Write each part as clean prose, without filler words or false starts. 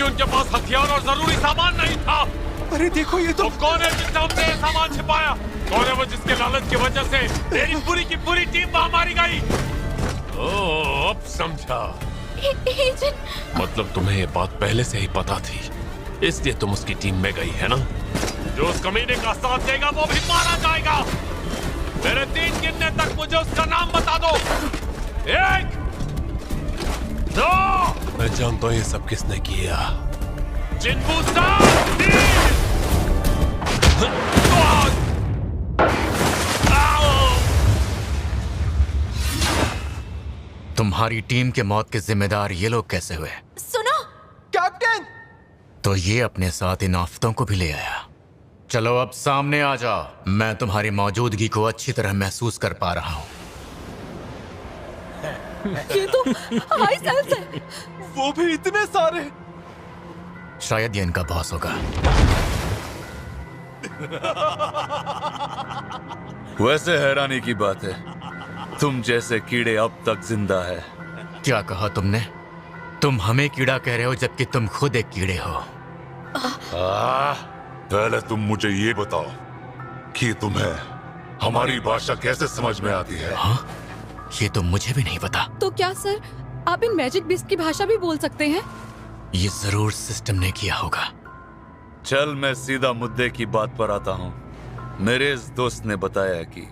क्योंकि उनके पास हथियार और जरूरी सामान नहीं था। अरे देखो ये तो कौन है जिसने हमसे ये सामान छिपाया? कौन है वो जिसके लालच की वजह से तेरी पूरी की पूरी टीम वहां मारी गई? ओह, अब समझा। एजेंट, मतलब तुम्हें ये बात पहले से ही पता थी, इसलिए तुम उसकी टीम में गई है ना? जो उस कमीने का साथ देगा वो भी मारा जाएगा। मेरे 3 गिनने तक मुझे उसका नाम बता दो। 1, 2। मैं जानता हूँ ये सब किसने किया। जिनबू-सान, 3। तुम्हारी टीम के मौत के जिम्मेदार ये लोग कैसे हुए? सुनो कैप्टन। तो ये अपने साथ इन आफतों को भी ले आया। चलो अब सामने आ जाओ, मैं तुम्हारी मौजूदगी को अच्छी तरह महसूस कर पा रहा हूँ। ये तो हाई सेल्स है। वो भी इतने सारे। शायद ये इनका बॉस होगा। वैसे हैरानी की बात है, तुम जैसे कीड़े अब तक जिंदा है। क्या कहा तुमने? तुम हमें कीड़ा कह रहे हो जबकि तुम खुद एक कीड़े हो। पहले तुम मुझे ये बताओ कि तुम्हें हमारी भाषा कैसे समझ में आती है? हाँ? ये तो मुझे भी नहीं पता। तो क्या सर आप इन मैजिक बीस्ट की भाषा भी बोल सकते हैं? ये जरूर सिस्टम ने किया होगा। चल मैं सीधा मुद्दे की बात पर आता हूँ। मेरे इस दोस्त ने बताया कि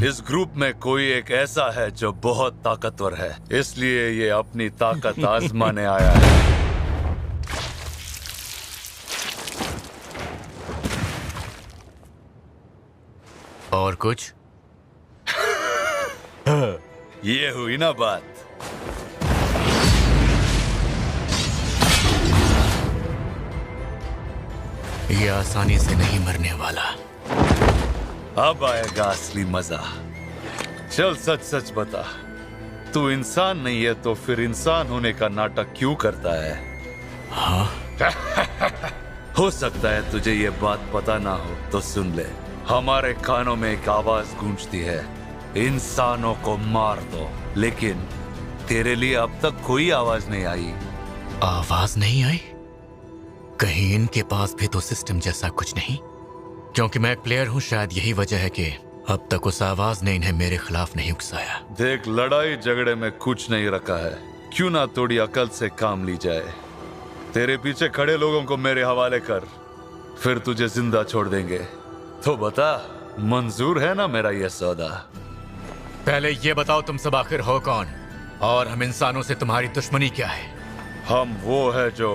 इस ग्रुप में कोई एक ऐसा है जो बहुत ताकतवर है, इसलिए ये अपनी ताकत आजमाने आया है। और कुछ? ये हुई ना बात। ये आसानी से नहीं मरने वाला। अब आएगा असली मजा। चल सच सच बता, तू इंसान नहीं है तो फिर इंसान होने का नाटक क्यों करता है? हाँ? हो सकता है तुझे ये बात पता ना हो तो सुन ले। हमारे कानों में एक आवाज गूंजती है, इंसानों को मार दो। लेकिन तेरे लिए अब तक कोई आवाज नहीं आई। आवाज नहीं आई? कहीं इनके पास भी तो सिस्टम जैसा कुछ नहीं? क्योंकि मैं एक प्लेयर हूं, शायद यही वजह है कि अब तक उस आवाज ने इन्हें मेरे खिलाफ नहीं उकसाया। देख, लड़ाई झगड़े में कुछ नहीं रखा है, क्यों ना थोड़ी अकल से काम ली जाए। तेरे पीछे खड़े लोगों को मेरे हवाले कर, फिर तुझे जिंदा छोड़ देंगे। तो बता, मंजूर है ना मेरा ये सौदा? पहले ये बताओ तुम सब आखिर हो कौन, और हम इंसानों से तुम्हारी दुश्मनी क्या है? हम वो है जो...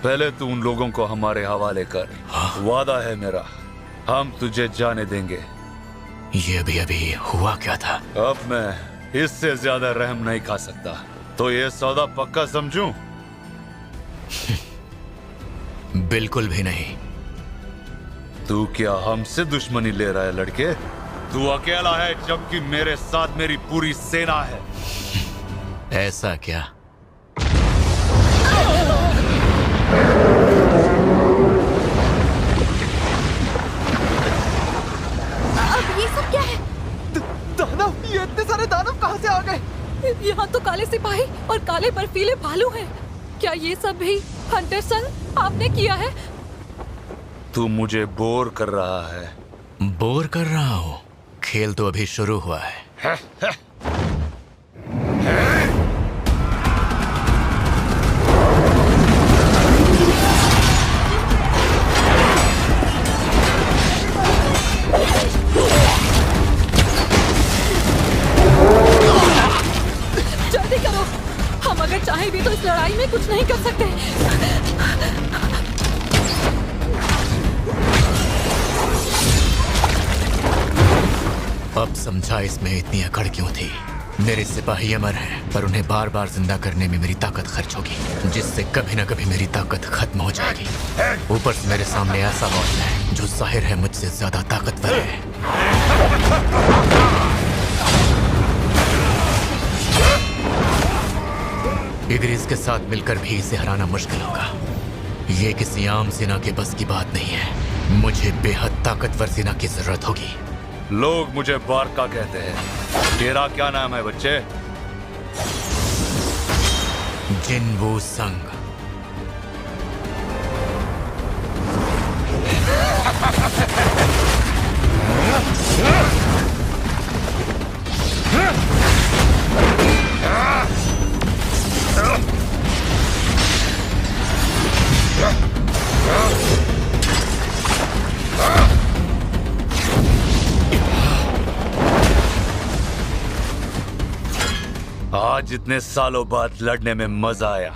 पहले तू उन लोगों को हमारे हवाले कर। वादा है मेरा, हम तुझे जाने देंगे। ये अभी हुआ क्या था? अब मैं इससे ज्यादा रहम नहीं खा सकता, तो ये सौदा पक्का समझूं? बिल्कुल भी नहीं। तू क्या हमसे दुश्मनी ले रहा है लड़के? तू अकेला है जबकि मेरे साथ मेरी पूरी सेना है। ऐसा क्या? अब ये सब क्या है? दानव, ये इतने सारे दानव कहाँ से आ गए? यहाँ तो काले सिपाही और काले बर्फीले भालू हैं। क्या ये सब भी हंटर सन आपने किया है? तू मुझे बोर कर रहा है। बोर कर रहा हूँ? खेल तो अभी शुरू हुआ है। जल्दी करो, हम अगर चाहें भी तो इस लड़ाई में कुछ नहीं कर सकते। अब समझा इसमें इतनी अकड़ क्यों थी। मेरे सिपाही अमर हैं, पर उन्हें बार बार जिंदा करने में मेरी ताकत खर्च होगी, जिससे कभी न कभी मेरी ताकत खत्म हो जाएगी। ऊपर से मेरे सामने ऐसा बॉस है जो जाहिर है मुझसे ज्यादा ताकतवर है। इद्रिस के साथ मिलकर भी इसे हराना मुश्किल होगा। ये किसी आम सेना के बस की बात नहीं है। मुझे बेहद ताकतवर सेना की जरूरत होगी। लोग मुझे बारका कहते हैं। तेरा क्या नाम है बच्चे? जिनवू संग। आज इतने सालों बाद लड़ने में मजा आया।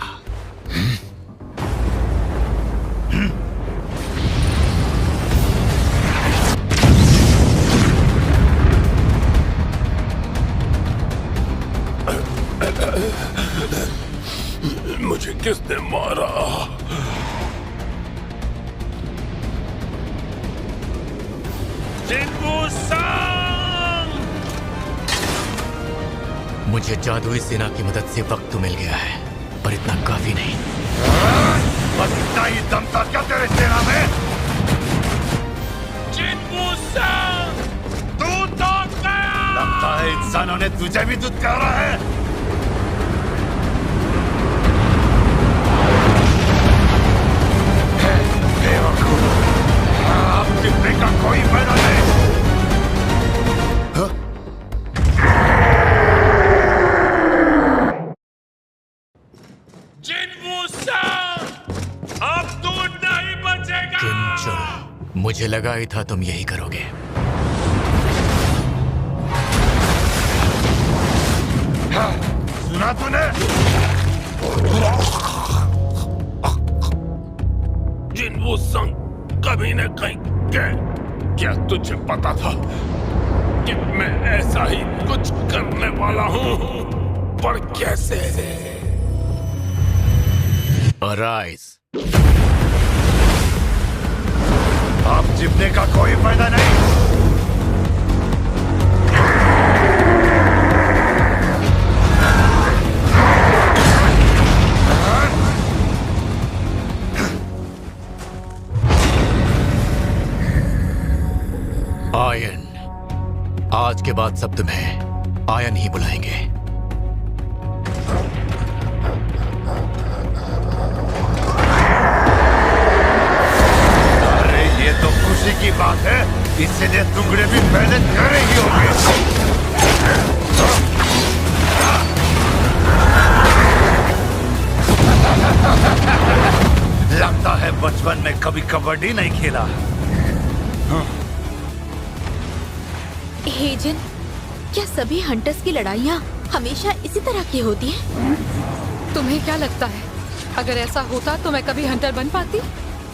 मुझे किसने मारा? जिनवू संग! मुझे जादुई सेना की मदद से वक्त तो मिल गया है, पर इतना काफी नहीं। बस इतना ही दम था क्या तेरे सेना में? जिनवू संग! तू तो गया! लगता है इंसानों ने तुझे भी दुत्कारा है। आप जितने का कोई फायदा नहीं। जिनवू संग! अब तू नहीं बचेगा! किंचुल, मुझे लगा ही था तुम यही करोगे। सुना तूने? जिनवू संग कभी न कहीं गए। क्या तुझे पता था कि मैं ऐसा ही कुछ करने वाला हूँ? पर कैसे? अराइज। आप जितने का कोई फायदा नहीं। आयन, आज के बाद सब तुम्हें आयन ही बुलाएंगे। अरे ये तो खुशी की बात है, इसलिए टुकड़े भी पहले तेरे ही होंगे। लगता है बचपन में कभी कबड्डी नहीं खेला। हेजन, क्या सभी हंटर्स की लड़ाइयाँ हमेशा इसी तरह की होती हैं? तुम्हें क्या लगता है, अगर ऐसा होता तो मैं कभी हंटर बन पाती?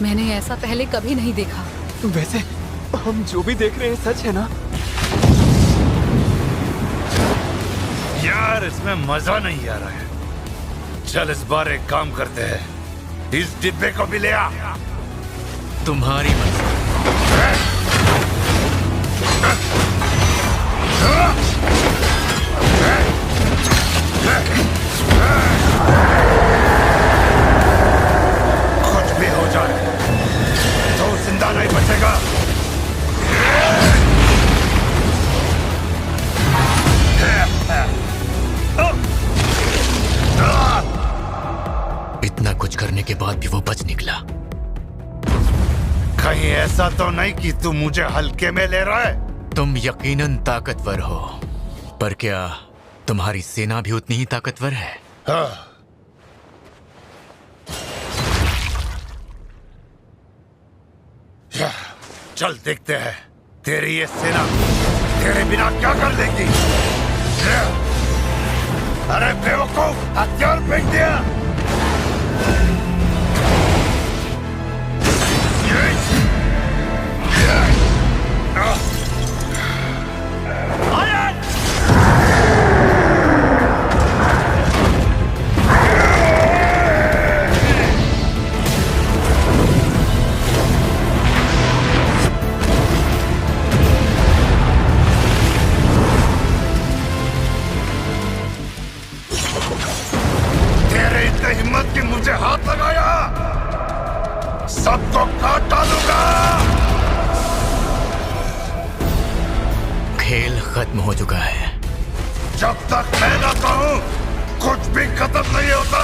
मैंने ऐसा पहले कभी नहीं देखा। वैसे हम जो भी देख रहे हैं सच है ना? यार इसमें मजा नहीं आ रहा है। चल इस बार एक काम करते हैं, इस डिब्बे को भी ले आ। तुम्हारी मर्जी। कुछ भी हो जाए तो जिंदा नहीं बचेगा। इतना कुछ करने के बाद भी वो बच निकला। कहीं ऐसा तो नहीं कि तू मुझे हल्के में ले रहा है? तुम यकीनन ताकतवर हो, पर क्या तुम्हारी सेना भी उतनी ही ताकतवर है? हाँ। चल देखते हैं तेरी ये सेना तेरे बिना क्या कर लेगी। अरे बेवकूफ, हथियार फेंक दिया। तेरे इतने हिम्मत की मुझे हाथ लगाया, सबको काट डालूंगा। खेल खत्म हो चुका है। जब तक मैं ना कहूं कुछ भी खत्म नहीं होता।